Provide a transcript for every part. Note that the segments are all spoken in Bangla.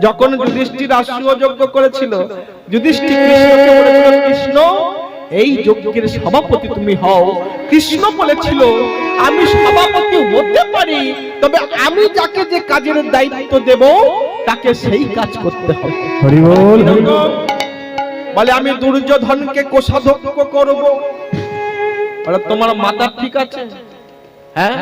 যখন যুধিষ্ঠির রাষ্ট্রীয় যজ্ঞ করেছিল, যুধিষ্ঠির কৃষ্ণকে বলেছিল, কৃষ্ণ এই যজ্ঞের সভাপতি তুমি হও। কৃষ্ণ বলেছিল, আমি সভাপতি হতে পারি, তবে আমি যাকে যে কাজের দায়িত্ব দেব তাকে সেই কাজ করতে হবে। হরি বল, হরি বল। বলে আমি দুর্যোধনকে কোষাধ্যক্ষ করব। বলে তোমার মাথা ঠিক আছে? হ্যাঁ,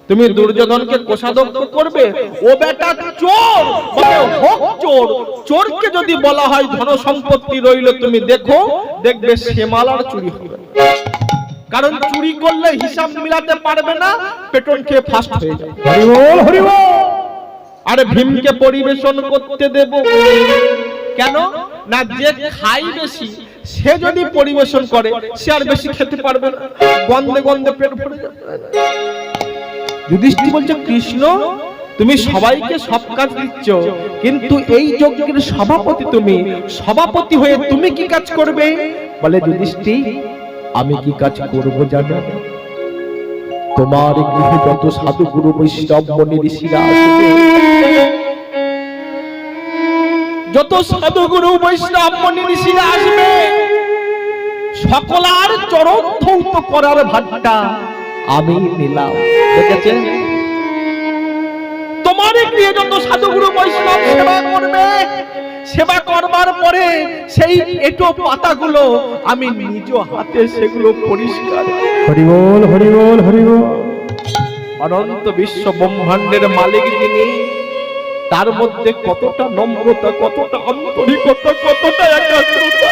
তুমি দুর্যোধনকে কোষাধ্যক্ষ করবে? ও বেটা চোর, বলে হোক চোর। চোরকে যদি বলা হয় ধন সম্পত্তি রইল, তুমি দেখো, দেখবে সেমালার চুরি হবে। কারণ চুরি করলে হিসাব মিলাতে পারবে না, পেটন খেয়ে ফাস্ট হয়ে যাবে। হরি বল, হরি বল। আরে ভীমকে পরিবেশন করতে দেব কেন? না, যে খাই বেশি সে যদি পরিবেশন করে সে আর বেশি খেতে পারবে না, গন্ধে গন্ধে পেট ভরে যাবে। যুধিষ্ঠির বলছে, কৃষ্ণ তুমি সবাইকে সব কাজ দিচ্ছ, কিন্তু এই যজ্ঞের সভাপতি তুমি, সভাপতি হয়ে তুমি কি কাজ করবে? বলে যুধিষ্ঠির, আমি কি কাজ করব জানো? তোমার গৃহে যত সাধু গুরু বৈষ্ণব মুনি ঋষিরা আসবে, যত সাধু গুরু বৈষ্ণব মুনি ঋষিরা আসবে, সকলার চরণ ধৌত করার ভারটা আমি নিলাম। দেখেছেন? তোমার গৃহে যত সাধু গুরু বৈষ্ণব সেবা করবে, সেবা করবার পরে সেই এটো পাতাগুলো আমি নিজ হাতে সেগুলো পরিষ্কার। হরি বল, হরি বল, হরি বল। অনন্ত বিশ্ব ব্রহ্মাণ্ডের মালিক যিনি, তার মধ্যে কতটা নম্রতা, কতটা আন্তরিকতা, কতটা একাগ্রতা।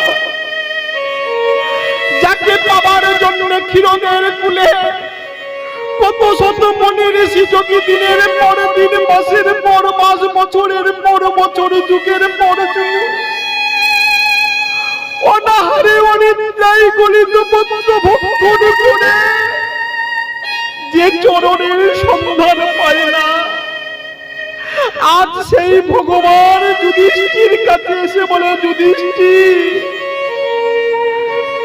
যাকে পাবার জন্য ক্ষীরদের কুলে কত শত মুনি ঋষি যোগী দিনের পর দিন, মাসের পর মাস, বছরের পর বছর, যুগের পর যুগ অনাহারে অনিদ্রায় গলিত পত্র ভক্ষণ করে যে চরণের সন্ধান পায় না, আজ সেই ভগবান যুধিষ্ঠির কাছে এসে বলে, যুধিষ্ঠির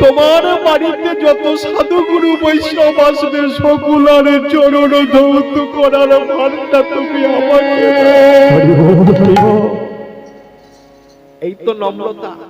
তোমার বাড়িতে যত সাধু গুরু বৈষ্ণব আসবে সকলের চরণ ধৌত করার ভারটা তুমি আমাকে দাও। হরি বল, হরি বল। এই তো নম্রতা।